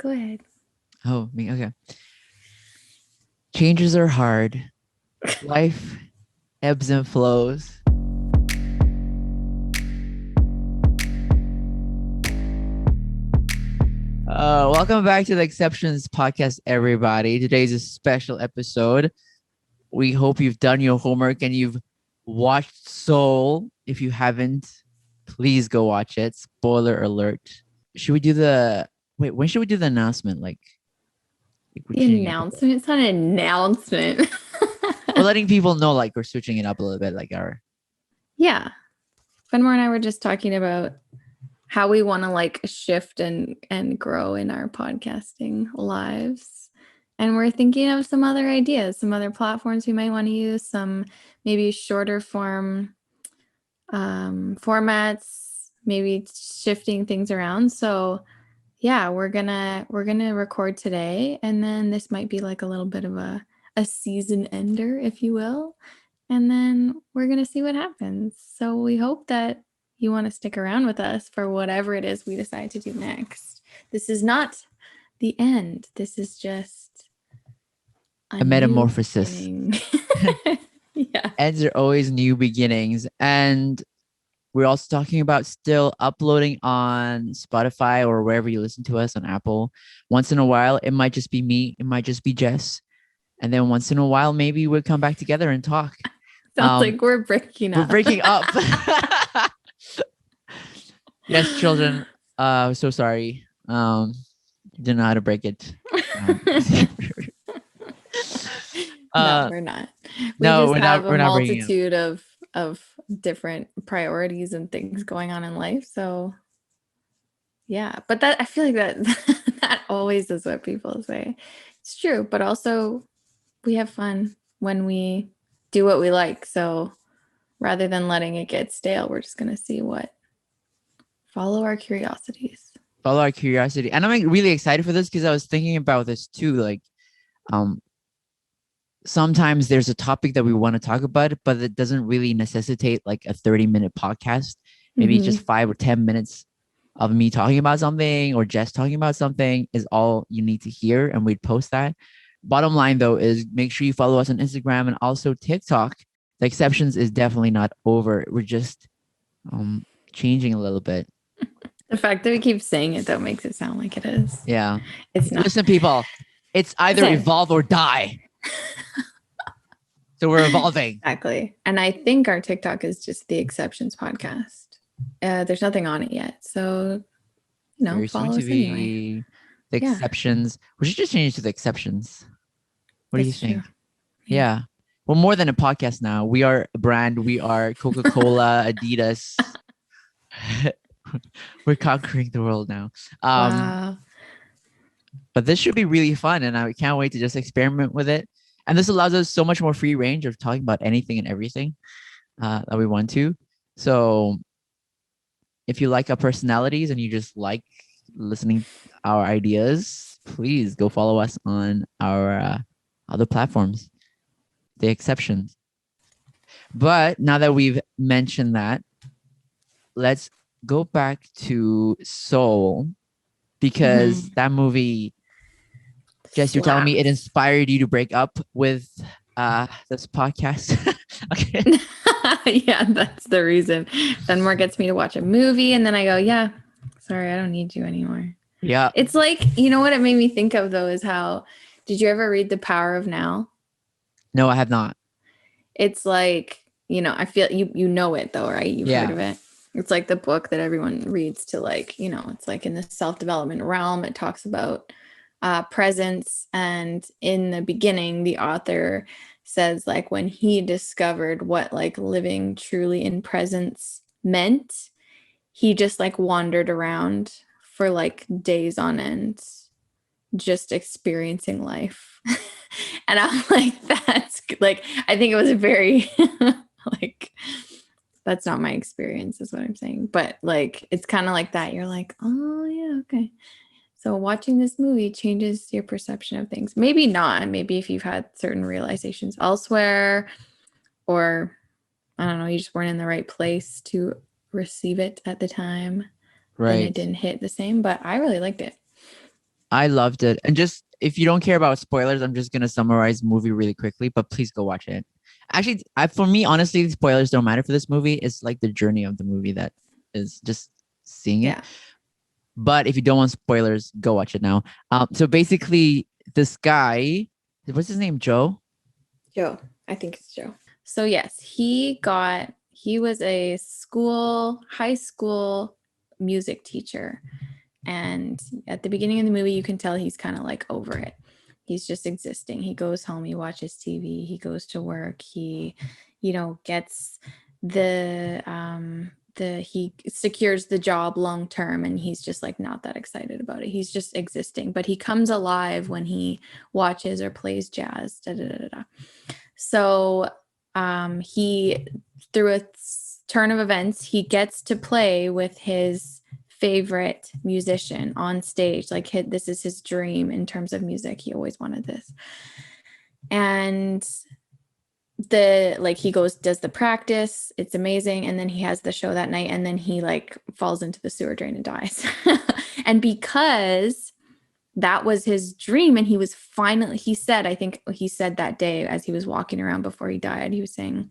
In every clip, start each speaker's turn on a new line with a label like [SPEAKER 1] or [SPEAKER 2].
[SPEAKER 1] Go ahead.
[SPEAKER 2] Oh, me. Okay. Changes are hard. Life ebbs and flows. Welcome back to the Exceptions podcast, everybody. Today's a special episode. We hope you've done your homework and you've watched Soul. If you haven't, please go watch it. Spoiler alert. Should we do the wait? When should we do the announcement? Like we're
[SPEAKER 1] The
[SPEAKER 2] changing up a bit.
[SPEAKER 1] announcement? It's not an announcement.
[SPEAKER 2] We're letting people know, like we're switching it up a little bit, like our.
[SPEAKER 1] Yeah. Fenmore and I were just talking about how we want to like shift and grow in our podcasting lives. And we're thinking of some other ideas, some other platforms we might want to use, some maybe shorter form formats, maybe shifting things around. So yeah, we're gonna record today, and then this might be like a little bit of a season ender, if you will. And then we're gonna see what happens. So we hope that you want to stick around with us for whatever it is we decide to do next. This is not the end. This is just
[SPEAKER 2] A metamorphosis.
[SPEAKER 1] Yeah.
[SPEAKER 2] Ends are always new beginnings. And we're also talking about still uploading on Spotify or wherever you listen to us on Apple. Once in a while, it might just be me. It might just be Jess. And then once in a while, maybe we'll come back together and talk.
[SPEAKER 1] Sounds like we're breaking up.
[SPEAKER 2] We're breaking up. Yes, children. So sorry. Didn't know how to break it.
[SPEAKER 1] No, we're not.
[SPEAKER 2] We're
[SPEAKER 1] have
[SPEAKER 2] not. We're
[SPEAKER 1] a
[SPEAKER 2] not
[SPEAKER 1] multitude of different priorities and things going on in life. So yeah, but that I feel like that that always is what people say. It's true, but also we have fun when we do what we like. So rather than letting it get stale, we're just gonna see what follow our curiosities.
[SPEAKER 2] Follow our curiosity, and I'm like, really excited for this because I was thinking about this too. Like, sometimes there's a topic that we want to talk about, but it doesn't really necessitate like a 30-minute podcast. Maybe just 5 or 10 minutes of me talking about something or just talking about something is all you need to hear, and we'd post that. Bottom line, though, is make sure you follow us on Instagram and also TikTok. The Exceptions is definitely not over. We're just changing a little bit.
[SPEAKER 1] The fact that we keep saying it, though, makes it sound like it is.
[SPEAKER 2] Yeah.
[SPEAKER 1] It's not.
[SPEAKER 2] Listen, people, it's either evolve or die. So we're evolving.
[SPEAKER 1] Exactly. And I think our TikTok is just the Exceptions podcast. There's nothing on it yet. So, follow us anyway.
[SPEAKER 2] The Exceptions. We should just change it to the Exceptions. What do you think?
[SPEAKER 1] True.
[SPEAKER 2] Yeah. Well, more than a podcast now. We are a brand. We are Coca-Cola, Adidas. We're conquering the world now.
[SPEAKER 1] Wow.
[SPEAKER 2] But this should be really fun, and I can't wait to just experiment with it. And this allows us so much more free range of talking about anything and everything that we want to. So if you like our personalities and you just like listening to our ideas, please go follow us on our other platforms, the Exceptions. But now that we've mentioned that, let's go back to Soul, because that movie, Jess, you're telling me it inspired you to break up with this podcast? Okay.
[SPEAKER 1] Yeah, that's the reason. Fenmore gets me to watch a movie, and then I go, yeah, sorry, I don't need you anymore.
[SPEAKER 2] Yeah.
[SPEAKER 1] It's like, you know what it made me think of, though, is how, did you ever read The Power of Now?
[SPEAKER 2] No, I have not.
[SPEAKER 1] It's like, I feel you know it, though, right? You've heard of it. It's like the book that everyone reads to, like, it's like in the self-development realm. It talks about presence, and in the beginning the author says, like, when he discovered what like living truly in presence meant, he just like wandered around for like days on end just experiencing life. And I'm like, that's like, I think it was a very like, that's not my experience is what I'm saying, but like it's kind of like that. You're like, oh yeah, okay. So watching this movie changes your perception of things. Maybe not. Maybe if you've had certain realizations elsewhere, or I don't know, you just weren't in the right place to receive it at the time. Right. Then it didn't hit the same, but I really liked it.
[SPEAKER 2] I loved it. And just if you don't care about spoilers, I'm just gonna summarize the movie really quickly, but please go watch it. Actually, for me, honestly, the spoilers don't matter for this movie. It's like the journey of the movie that is just seeing it.
[SPEAKER 1] Yeah.
[SPEAKER 2] But if you don't want spoilers, go watch it now. So basically, this guy, what's his name? Joe?
[SPEAKER 1] Joe. I think it's Joe. So yes, he was a high school music teacher. And at the beginning of the movie, you can tell he's kind of like over it. He's just existing. He goes home, he watches TV, he goes to work, he, gets he secures the job long term, and he's just like not that excited about it. He's just existing, but he comes alive when he watches or plays jazz. Da, da, da, da. So he, through a turn of events, he gets to play with his favorite musician on stage. Like this is his dream in terms of music. He always wanted this. And he does the practice. It's amazing. And then he has the show that night, and then he like falls into the sewer drain and dies. And because that was his dream, and he said, I think he said that day as he was walking around before he died, he was saying,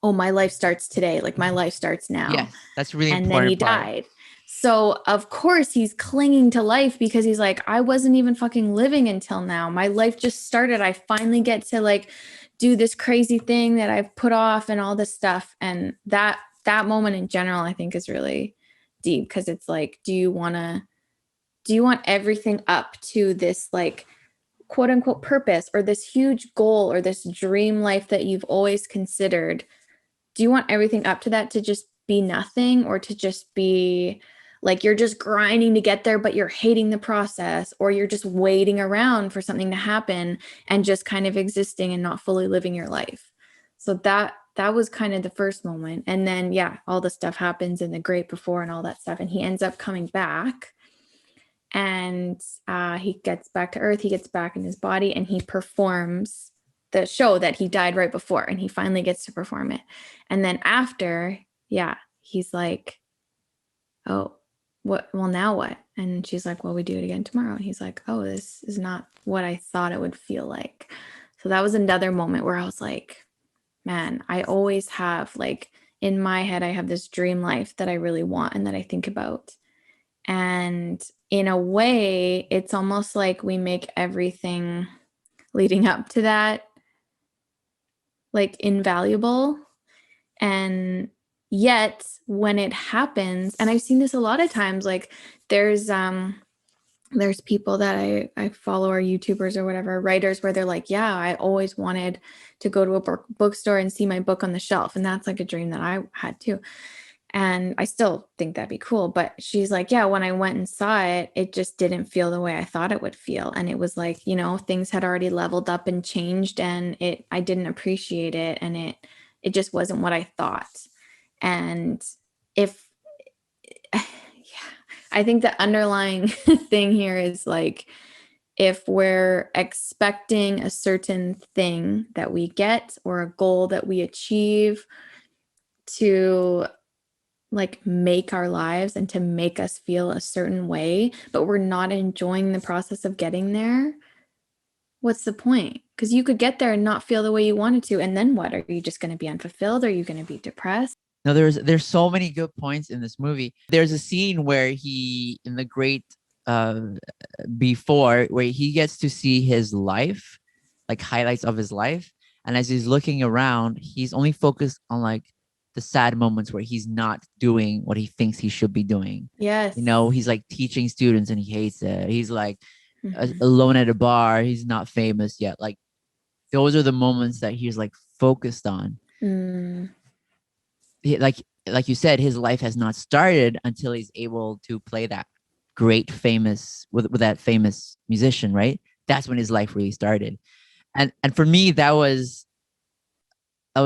[SPEAKER 1] oh, my life starts today. Like my life starts now.
[SPEAKER 2] Yes, that's really
[SPEAKER 1] and
[SPEAKER 2] important.
[SPEAKER 1] And then he died. So of course he's clinging to life, because he's like, I wasn't even fucking living until now. My life just started. I finally get to like do this crazy thing that I've put off and all this stuff. And that moment in general, I think, is really deep, because it's like, do you want everything up to this like quote unquote purpose, or this huge goal, or this dream life that you've always considered? Do you want everything up to that to just be nothing, or to just be like you're just grinding to get there, but you're hating the process, or you're just waiting around for something to happen and just kind of existing and not fully living your life? So that was kind of the first moment. And then, yeah, all the stuff happens in the great before and all that stuff. And he ends up coming back, and he gets back to Earth. He gets back in his body, and he performs the show that he died right before, and he finally gets to perform it. And then after, yeah, he's like, oh, what? Well, now what? And she's like, well, we do it again tomorrow. And he's like, oh, this is not what I thought it would feel like. So that was another moment where I was like, man, I always have, like, in my head, I have this dream life that I really want and that I think about. And in a way, it's almost like we make everything leading up to that like invaluable. And yet when it happens, and I've seen this a lot of times, like there's people that I follow, or YouTubers or whatever, writers, where they're like, yeah, I always wanted to go to a bookstore and see my book on the shelf. And that's like a dream that I had too. And I still think that'd be cool. But she's like, yeah, when I went and saw it, it just didn't feel the way I thought it would feel. And it was like, things had already leveled up and changed, and I didn't appreciate it. And it just wasn't what I thought. And if, yeah, I think the underlying thing here is like, if we're expecting a certain thing that we get, or a goal that we achieve, to like make our lives and to make us feel a certain way, but we're not enjoying the process of getting there, what's the point? Because you could get there and not feel the way you wanted to, and then what? Are you just going to be unfulfilled? Are you going to be depressed?
[SPEAKER 2] No, there's so many good points in this movie. There's a scene where he, in the great before, where he gets to see his life, like highlights of his life, and as he's looking around, he's only focused on like the sad moments where he's not doing what he thinks he should be doing.
[SPEAKER 1] Yes.
[SPEAKER 2] He's like teaching students and he hates it. He's like alone at a bar. He's not famous yet. Like those are the moments that he's like focused on. Like you said, his life has not started until he's able to play that great famous with that famous musician, right? That's when his life really started. And for me, that was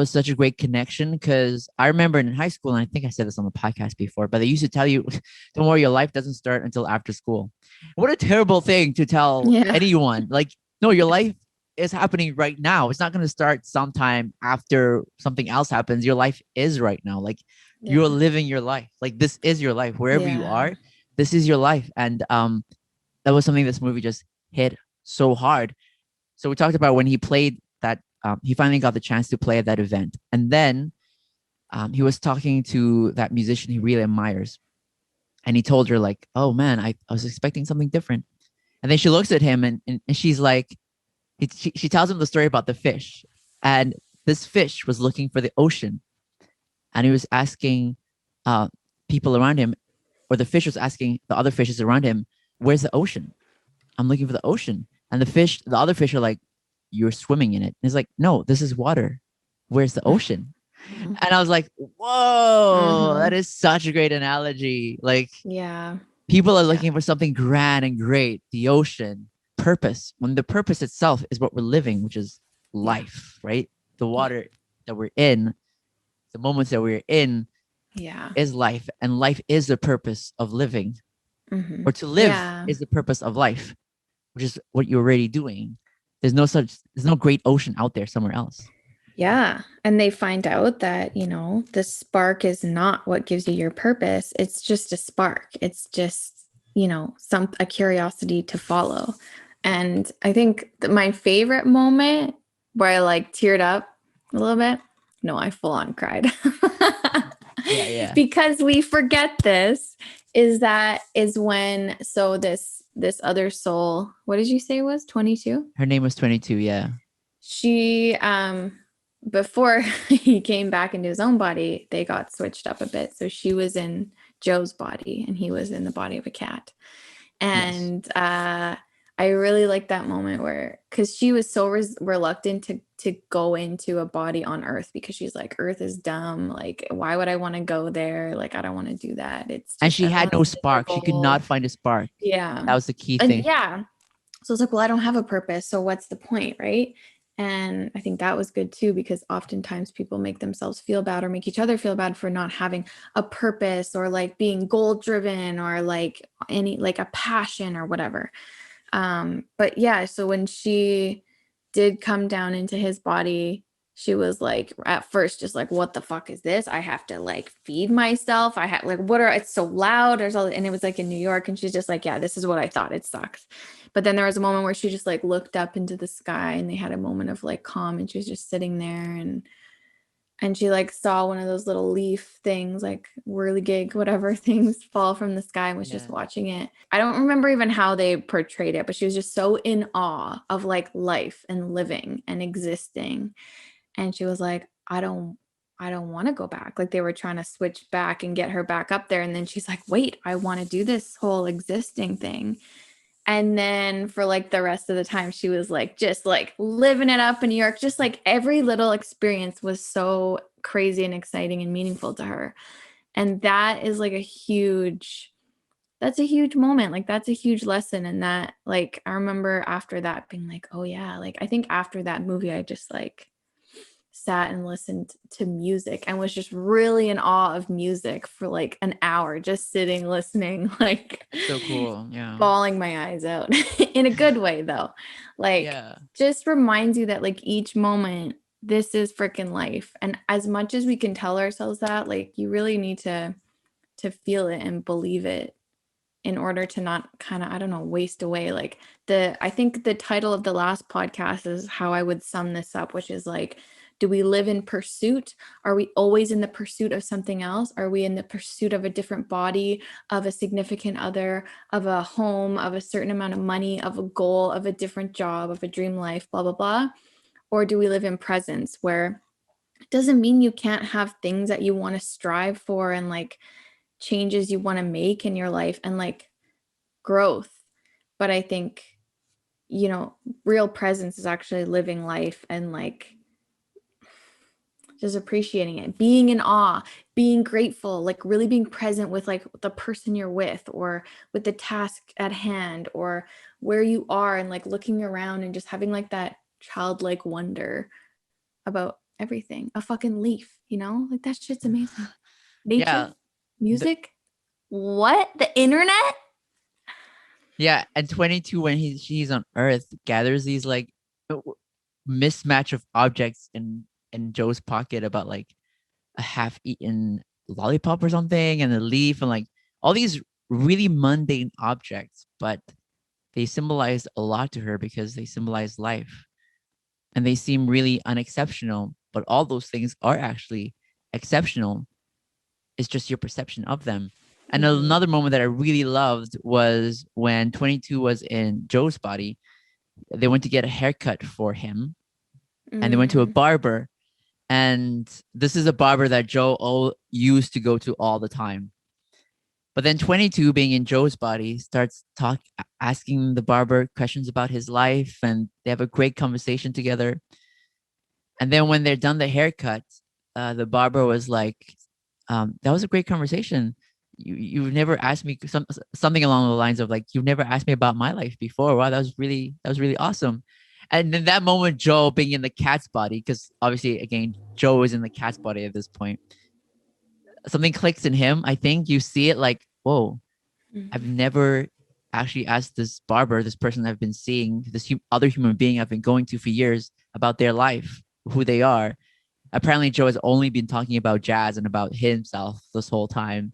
[SPEAKER 2] such a great connection, because I remember in high school, and I think I said this on the podcast before, but they used to tell you, don't worry, your life doesn't start until after school. What a terrible thing to tell anyone. Like, no, your life is happening right now. It's not going to start sometime after something else happens. Your life is right now. Like you're living your life. Like this is your life. Wherever you are, this is your life. And that was something this movie just hit so hard. So we talked about when he played that, he finally got the chance to play at that event. And then he was talking to that musician he really admires. And he told her, like, oh man, I was expecting something different. And then she looks at him and she's like, she tells him the story about the fish. And this fish was looking for the ocean. And he was asking people around him, or the fish was asking the other fishes around him, where's the ocean? I'm looking for the ocean. And the other fish are like, you're swimming in it. And he's like, no, this is water. Where's the ocean? And I was like, whoa, that is such a great analogy. Like,
[SPEAKER 1] yeah,
[SPEAKER 2] people are looking for something grand and great, the ocean, purpose, when the purpose itself is what we're living, which is life, right? The water that we're in, the moments that we're in is life. And life is the purpose of living. Or to live is the purpose of life, which is what you're already doing. There's no great ocean out there somewhere else.
[SPEAKER 1] Yeah. And they find out that, you know, the spark is not what gives you your purpose. It's just a spark. It's just, you know, a curiosity to follow. And I think my favorite moment where I like teared up a little bit, no, I full on cried.
[SPEAKER 2] Yeah.
[SPEAKER 1] Because we forget this, is when, so this other soul, what did you say was 22?
[SPEAKER 2] Her name was 22, yeah.
[SPEAKER 1] She before he came back into his own body, they got switched up a bit. So she was in Joe's body and he was in the body of a cat. And I really like that moment where, because she was so reluctant to go into a body on Earth, because she's like, Earth is dumb. Like, why would I want to go there? Like, I don't want to do that. It's just,
[SPEAKER 2] and she had no spark. She could not find a spark.
[SPEAKER 1] Yeah.
[SPEAKER 2] That was the key thing.
[SPEAKER 1] Yeah. So it's like, well, I don't have a purpose. So what's the point, right? And I think that was good too, because oftentimes people make themselves feel bad or make each other feel bad for not having a purpose, or like being goal driven, or like a passion or whatever. But yeah, so when she did come down into his body, she was like, at first, just like, what the fuck is this? I have to like feed myself. I have like, it's so loud. There's all, and it was like in New York. And she's just like, yeah, this is what I thought. It sucks. But then there was a moment where she just like looked up into the sky, and they had a moment of like calm, and she was just sitting there, and she like saw one of those little leaf things, like whirligig, whatever things, fall from the sky, and was just watching it. I don't remember even how they portrayed it, but she was just so in awe of like life and living and existing. And she was like, I don't want to go back. Like, they were trying to switch back and get her back up there. And then she's like, wait, I want to do this whole existing thing. And then for like the rest of the time, she was like, just like living it up in New York. Just like every little experience was so crazy and exciting and meaningful to her. And that is like that's a huge moment. Like, that's a huge lesson. And that, like, I remember after that being like, oh yeah, like, I think after that movie, I just like sat and listened to music and was just really in awe of music for like an hour, just sitting, listening, like,
[SPEAKER 2] so cool. Yeah.
[SPEAKER 1] bawling my eyes out in a good way though. Like, just reminds you that like each moment, this is freaking life. And as much as we can tell ourselves that, like, you really need to feel it and believe it in order to not kind of, I don't know, waste away. Like, I think the title of the last podcast is how I would sum this up, which is like, do we live in pursuit? Are we always in the pursuit of something else? Are we in the pursuit of a different body, of a significant other, of a home, of a certain amount of money, of a goal, of a different job, of a dream life, blah, blah, blah? Or do we live in presence, where it doesn't mean you can't have things that you want to strive for, and like changes you want to make in your life, and like growth. But I think, you know, real presence is actually living life and like just appreciating it, being in awe, being grateful, like really being present with like the person you're with, or with the task at hand, or where you are, and like looking around and just having like that childlike wonder about everything. A fucking leaf, you know, like that shit's amazing. Nature, music, what? The internet?
[SPEAKER 2] Yeah, and 22, when she's on Earth, gathers these like mismatch of objects in Joe's pocket, about like a half-eaten lollipop or something, and a leaf, and like all these really mundane objects, but they symbolize a lot to her because they symbolize life, and they seem really unexceptional, but all those things are actually exceptional. It's just your perception of them. And
[SPEAKER 1] Mm-hmm.
[SPEAKER 2] another moment that I really loved was when 22 was in Joe's body. They went to get a haircut for him, and they went to a
[SPEAKER 1] Mm.
[SPEAKER 2] barber. And this is a barber that Joe used to go to all the time. But then 22, being in Joe's body, starts asking the barber questions about his life, and they have a great conversation together. And then when they're done the haircut, the barber was like, "That was a great conversation. You've never asked me something along the lines of like, you've never asked me about my life before. Wow, that was really awesome." And in that moment, Joe being in the cat's body, because obviously again Joe is in the cat's body at this point, something clicks in him. I think you see it like, whoa, I've
[SPEAKER 1] Mm-hmm.
[SPEAKER 2] never actually asked this barber, this person I've been seeing, this other human being I've been going to for years, about their life, who they are. Apparently Joe has only been talking about jazz and about himself this whole time.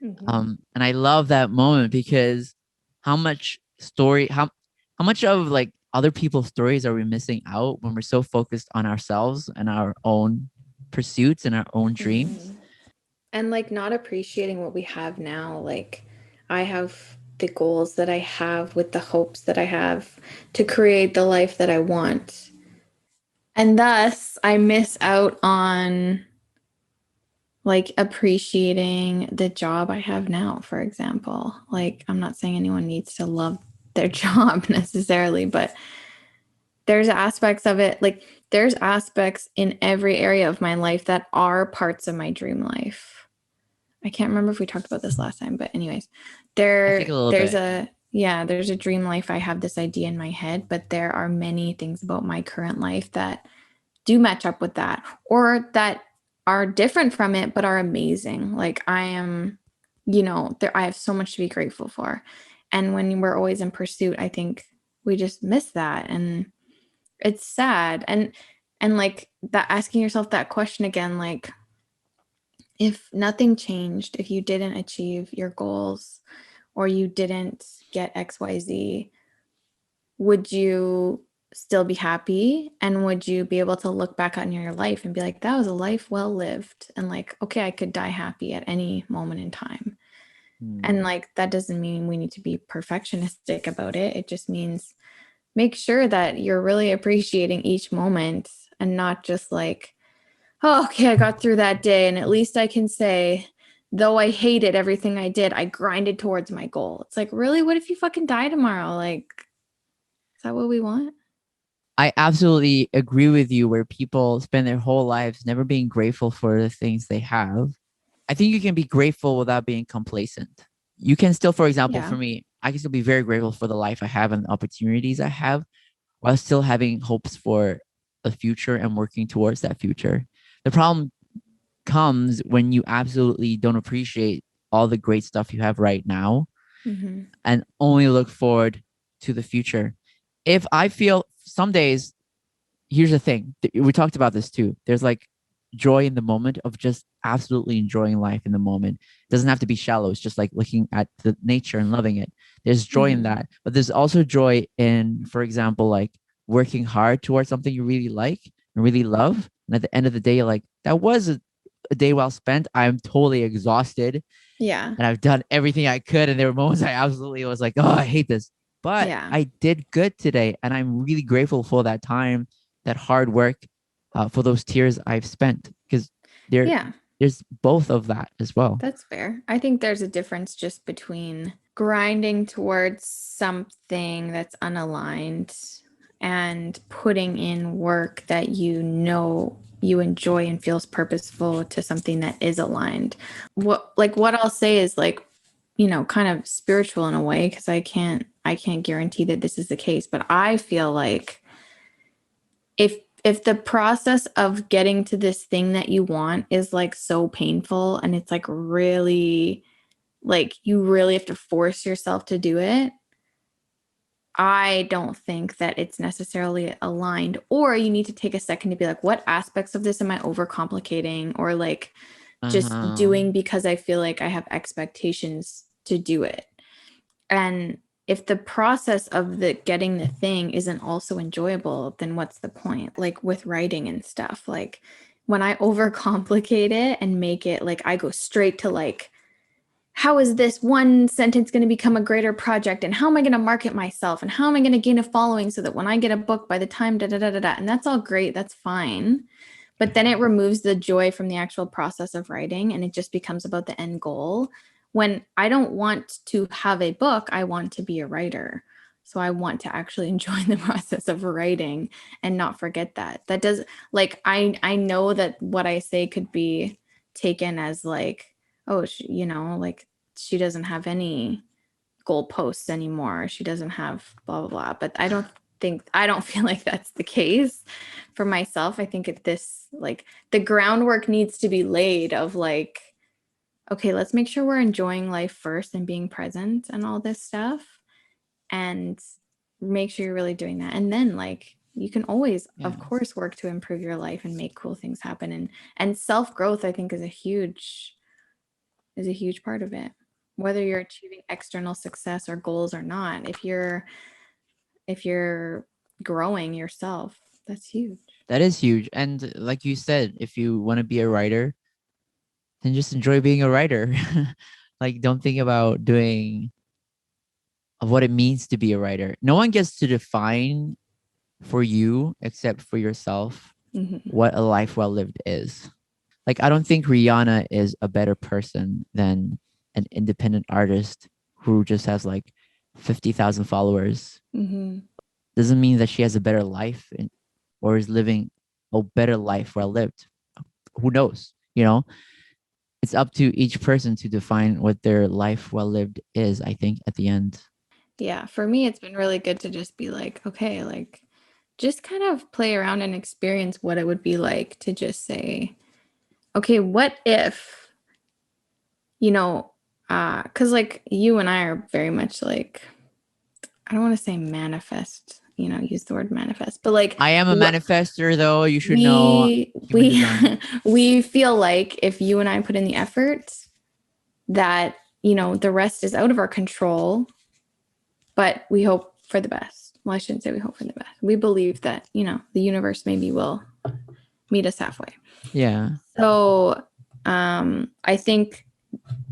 [SPEAKER 1] Mm-hmm.
[SPEAKER 2] And I love that moment because how much story, how much of like other people's stories are we missing out when we're so focused on ourselves and our own pursuits and our own dreams?
[SPEAKER 1] Mm-hmm. And like not appreciating what we have now. Like I have the goals that I have with the hopes that I have to create the life that I want. And thus I miss out on like appreciating the job I have now, for example. Like I'm not saying anyone needs to love their job necessarily, but there's aspects of it, like there's aspects in every area of my life that are parts of my dream life. I can't remember if we talked about this last time, but anyways,
[SPEAKER 2] I think a little
[SPEAKER 1] there's
[SPEAKER 2] bit.
[SPEAKER 1] a yeah, there's a dream life. I have this idea in my head, but there are many things about my current life that do match up with that or that are different from it but are amazing. Like I am, there I have so much to be grateful for. And when we're always in pursuit, I think we just miss that and it's sad. And like that asking yourself that question again, like if nothing changed, if you didn't achieve your goals or you didn't get XYZ, would you still be happy? And would you be able to look back on your life and be like, that was a life well lived? And like, okay, I could die happy at any moment in time. And
[SPEAKER 2] Hmm.
[SPEAKER 1] like, that doesn't mean we need to be perfectionistic about it. It just means make sure that you're really appreciating each moment and not just like, oh, okay, I got through that day. And at least I can say, though I hated everything I did, I grinded towards my goal. It's like, really? What if you fucking die tomorrow? Like, is that what we want?
[SPEAKER 2] I absolutely agree with you where people spend their whole lives never being grateful for the things they have. I think you can be grateful without being complacent. You can still, for example,
[SPEAKER 1] Yeah.
[SPEAKER 2] for me, I can still be very grateful for the life I have and the opportunities I have while still having hopes for a future and working towards that future. The problem comes when you absolutely don't appreciate all the great stuff you have right now
[SPEAKER 1] Mm-hmm.
[SPEAKER 2] and only look forward to the future. If I feel some days, here's the thing, we talked about this too. There's like joy in the moment of just absolutely enjoying life in the moment. It doesn't have to be shallow. It's just like looking at the nature and loving it. There's joy in
[SPEAKER 1] Mm-hmm.
[SPEAKER 2] that, but there's also joy in, for example, like working hard towards something you really like and really love. And at the end of the day, you're like, that was a day well spent. I'm totally exhausted
[SPEAKER 1] Yeah.
[SPEAKER 2] and I've done everything I could. And there were moments I absolutely was like, oh, I hate this. But
[SPEAKER 1] Yeah.
[SPEAKER 2] I did good today. And I'm really grateful for that time, that hard work, for those tears I've spent. Because there,
[SPEAKER 1] Yeah.
[SPEAKER 2] there's both of that as well.
[SPEAKER 1] That's fair. I think there's a difference just between grinding towards something that's unaligned and putting in work that you enjoy and feels purposeful to something that is aligned. What I'll say is like, kind of spiritual in a way because I can't guarantee that this is the case, but I feel like if the process of getting to this thing that you want is like so painful and it's like really like you really have to force yourself to do it, I don't think that it's necessarily aligned. Or you need to take a second to be like, what aspects of this am I overcomplicating or like just
[SPEAKER 2] Uh-huh.
[SPEAKER 1] doing because I feel like I have expectations to do it. And if the process of the getting the thing isn't also enjoyable, then what's the point? Like with writing and stuff, like when I overcomplicate it and make it like I go straight to like, how is this one sentence going to become a greater project? And how am I going to market myself? And how am I going to gain a following so that when I get a book by the time da da da da da, and that's all great, that's fine. But then it removes the joy from the actual process of writing and it just becomes about the end goal. When I don't want to have a book, I want to be a writer. So I want to actually enjoy the process of writing and not forget that. That does, like, I know that what I say could be taken as like, oh, you know, like she doesn't have any goalposts anymore. She doesn't have blah, blah, blah. But I don't feel like that's the case for myself. I think like the groundwork needs to be laid of like, okay, let's make sure we're enjoying life first and being present and all this stuff. And make sure you're really doing that. And then like, you can always, of course, work to improve your life and make cool things happen. And self-growth, I think, is a huge part of it, whether you're achieving external success or goals or not. If you're growing yourself, that's huge.
[SPEAKER 2] That is huge. And like you said, if you want to be a writer, then just enjoy being a writer. Like, don't think about doing of what it means to be a writer. No one gets to define for you except for yourself what a life well lived is. Like, I don't think Rihanna is a better person than an independent artist who just has like 50,000 followers. Doesn't mean that she has a better life or is living a better life well lived. Who knows? You know, it's up to each person to define what their life well lived is, I think, at the end.
[SPEAKER 1] Yeah, for me, it's been really good to just be like, okay, like just kind of play around and experience what it would be like to just say, okay, what if, you know, because like you and I are very much like, I don't want to say manifest, you know, use the word manifest, but like
[SPEAKER 2] I am a manifester, though. You should know human
[SPEAKER 1] we
[SPEAKER 2] design.
[SPEAKER 1] we feel like if you and I put in the effort that, you know, the rest is out of our control, but we hope for the best. Well, I shouldn't say we hope for the best. We believe that, you know, the universe maybe will meet us halfway.
[SPEAKER 2] Yeah.
[SPEAKER 1] So I think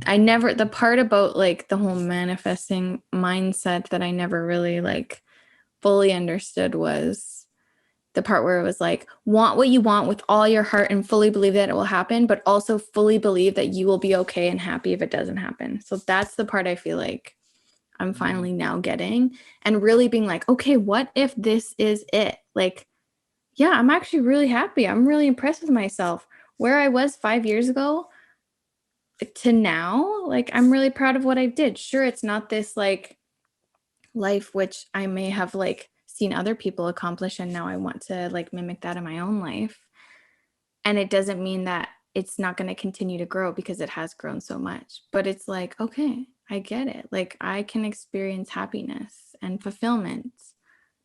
[SPEAKER 1] the part about like the whole manifesting mindset that I never really like fully understood was the part where it was like, want what you want with all your heart and fully believe that it will happen, but also fully believe that you will be okay and happy if it doesn't happen. So that's the part I feel like I'm finally now getting and really being like, okay, what if this is it? Like, yeah, I'm actually really happy. I'm really impressed with myself. Where I was 5 years ago to now, like, I'm really proud of what I did. Sure, it's not this like life which I may have like seen other people accomplish and now I want to like mimic that in my own life. And it doesn't mean that it's not going to continue to grow because it has grown so much. But it's like, okay, I get it. Like I can experience happiness and fulfillment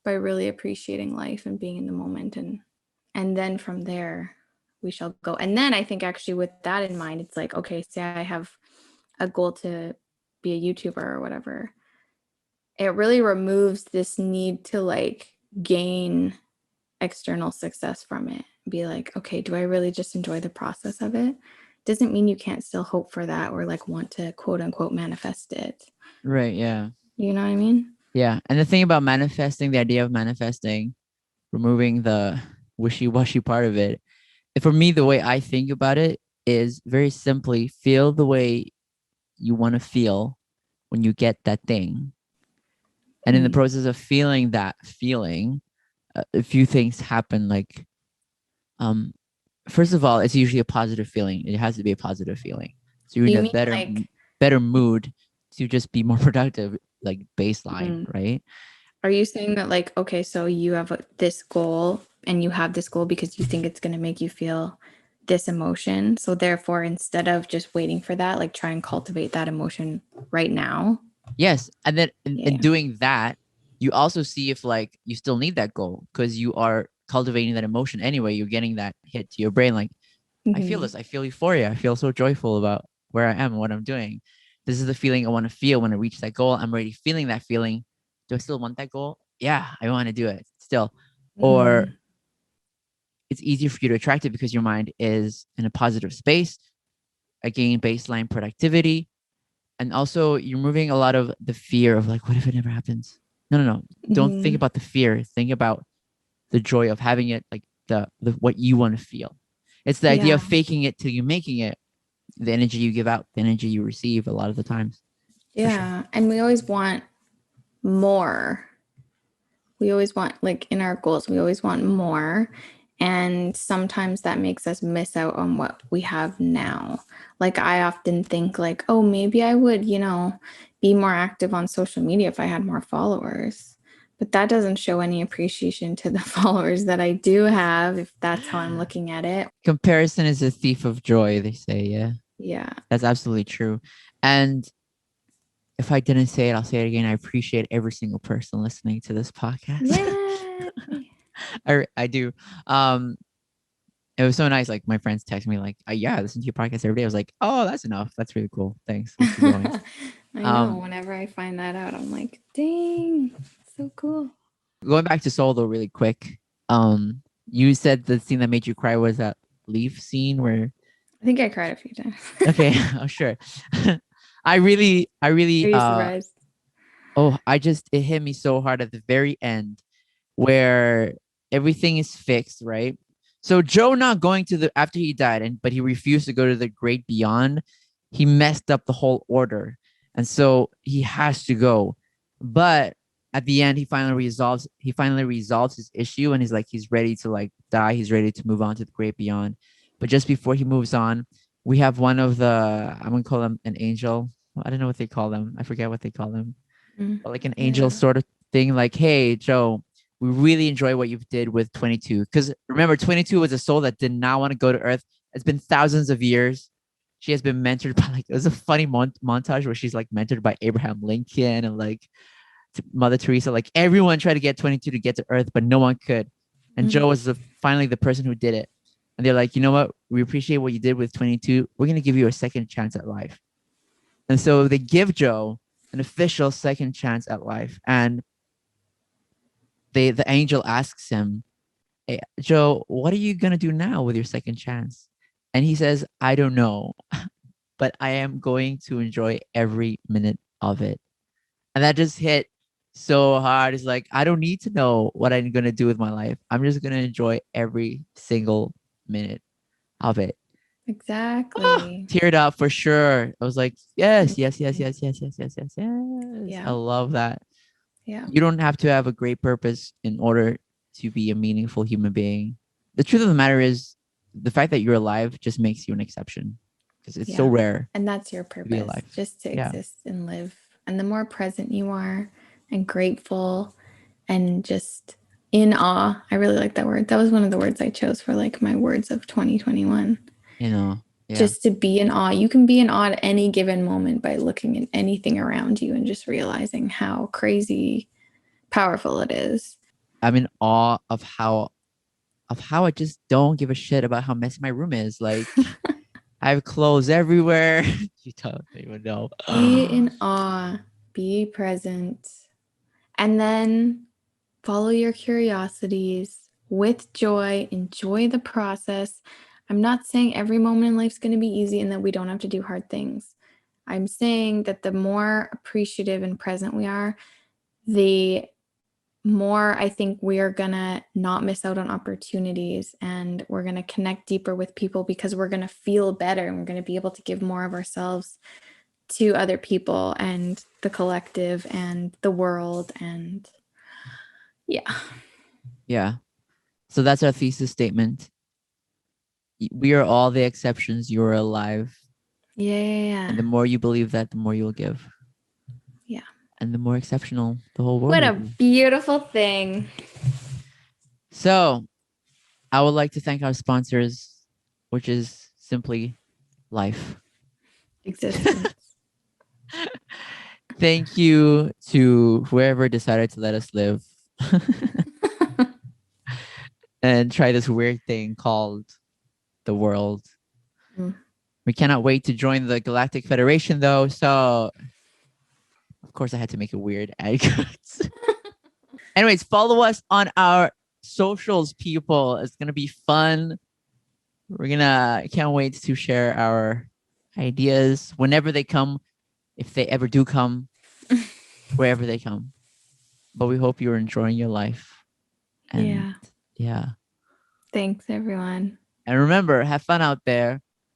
[SPEAKER 1] by really appreciating life and being in the moment, and then from there we shall go. And then I think actually with that in mind, it's like, okay, say I have a goal to be a YouTuber or whatever. It really removes this need to like gain external success from it. Be like, okay, do I really just enjoy the process of it? Doesn't mean you can't still hope for that or like want to quote unquote manifest it.
[SPEAKER 2] Right. Yeah.
[SPEAKER 1] You know what I mean?
[SPEAKER 2] Yeah. And the thing about manifesting, the idea of manifesting, removing the wishy-washy part of it, for me, the way I think about it is very simply feel the way you want to feel when you get that thing. And in the process of feeling that feeling, a few things happen. Like, first of all, it's usually a positive feeling. It has to be a positive feeling. So you're in a better mood to just be more productive, like baseline, right?
[SPEAKER 1] Are you saying that like, okay, so you have this goal and you have this goal because you think it's going to make you feel this emotion. So therefore, instead of just waiting for that, like try and cultivate that emotion right now.
[SPEAKER 2] Yes. And then in doing that, you also see if like you still need that goal because you are cultivating that emotion anyway. You're getting that hit to your brain. Like, I feel this. I feel euphoria. I feel so joyful about where I am and what I'm doing. this is the feeling I want to feel when I reach that goal. I'm already feeling that feeling. Do I still want that goal? Yeah, I want to do it still. Or it's easier for you to attract it because your mind is in a positive space, again, baseline productivity. And also you're moving a lot of the fear of like, what if it never happens? No. Don't think about the fear. Think about the joy of having it, like the what you want to feel. It's the idea of faking it till you making it. The energy you give out, the energy you receive a lot of the times.
[SPEAKER 1] Yeah. Sure. And we always want more. We always want, like in our goals, we always want more. And sometimes that makes us miss out on what we have now. Like I often think like, oh, maybe I would, be more active on social media if I had more followers. But that doesn't show any appreciation to the followers that I do have, if that's how I'm looking at it.
[SPEAKER 2] Comparison is a thief of joy, they say. Yeah.
[SPEAKER 1] Yeah.
[SPEAKER 2] That's absolutely true. And if I didn't say it, I'll say it again. I appreciate every single person listening to this podcast. Yeah. I do. It was so nice. Like my friends text me like, yeah, I listen to your podcast every day. I was like, oh, that's enough. That's really cool. Thanks. Let's keep going.
[SPEAKER 1] I know. Whenever I find that out, I'm like, dang, so cool.
[SPEAKER 2] Going back to Soul though, really quick. You said the scene that made you cry was that leaf scene where
[SPEAKER 1] I think I cried a few times.
[SPEAKER 2] Okay, oh sure. I really
[SPEAKER 1] Are you surprised?
[SPEAKER 2] It hit me so hard at the very end where everything is fixed, right? So Joe not going to after he died, but he refused to go to the great beyond. He messed up the whole order, and so he has to go. But at the end, he finally resolves his issue, and he's ready to like die. He's ready to move on to the great beyond. But just before he moves on, we have one of the, I'm gonna call them an angel. I don't know what they call them. I forget what they call them. But like an angel sort of thing. Like, hey, Joe, we really enjoy what you did with 22. Because remember, 22 was a soul that did not want to go to Earth. It's been thousands of years. She has been mentored by it was a funny montage where she's like mentored by Abraham Lincoln and like Mother Teresa. Like everyone tried to get 22 to get to Earth, but no one could. And Joe was finally the person who did it. And they're like, you know what? We appreciate what you did with 22. We're going to give you a second chance at life. And so they give Joe an official second chance at life. And the angel asks him, hey, Joe, what are you going to do now with your second chance? And he says, I don't know, but I am going to enjoy every minute of it. And that just hit so hard. It's like, I don't need to know what I'm going to do with my life. I'm just going to enjoy every single minute of it.
[SPEAKER 1] Exactly.
[SPEAKER 2] Teared up for sure. I was like, yes. Yeah. I love that.
[SPEAKER 1] Yeah.
[SPEAKER 2] You don't have to have a great purpose in order to be a meaningful human being. The truth of the matter is the fact that you're alive just makes you an exception because it's so rare.
[SPEAKER 1] And that's your purpose, just to exist and live. And the more present you are and grateful and just in awe. I really like that word. That was one of the words I chose for like my words of 2021. Just to be in awe. You can be in awe at any given moment by looking at anything around you and just realizing how crazy powerful it is.
[SPEAKER 2] I'm in awe of how I just don't give a shit about how messy my room is. Like I have clothes everywhere. You don't even know.
[SPEAKER 1] Be in awe, be present, and then follow your curiosities with joy. Enjoy the process. I'm not saying every moment in life is going to be easy and that we don't have to do hard things. I'm saying that the more appreciative and present we are, the more I think we are going to not miss out on opportunities, and we're going to connect deeper with people because we're going to feel better and we're going to be able to give more of ourselves to other people and the collective and the world. And
[SPEAKER 2] yeah. So that's our thesis statement. We are all the exceptions. You're alive.
[SPEAKER 1] Yeah.
[SPEAKER 2] And the more you believe that, the more you'll give.
[SPEAKER 1] Yeah.
[SPEAKER 2] And the more exceptional the whole world.
[SPEAKER 1] What a beautiful thing.
[SPEAKER 2] So I would like to thank our sponsors, which is simply life.
[SPEAKER 1] Existence.
[SPEAKER 2] Thank you to whoever decided to let us live and try this weird thing called the world. We cannot wait to join the Galactic Federation, though. So, of course, I had to make it weird. Anyways, follow us on our socials, people. It's gonna be fun. Can't wait to share our ideas whenever they come, if they ever do come, wherever they come. But we hope you're enjoying your life. And yeah.
[SPEAKER 1] Thanks, everyone.
[SPEAKER 2] And remember, have fun out there.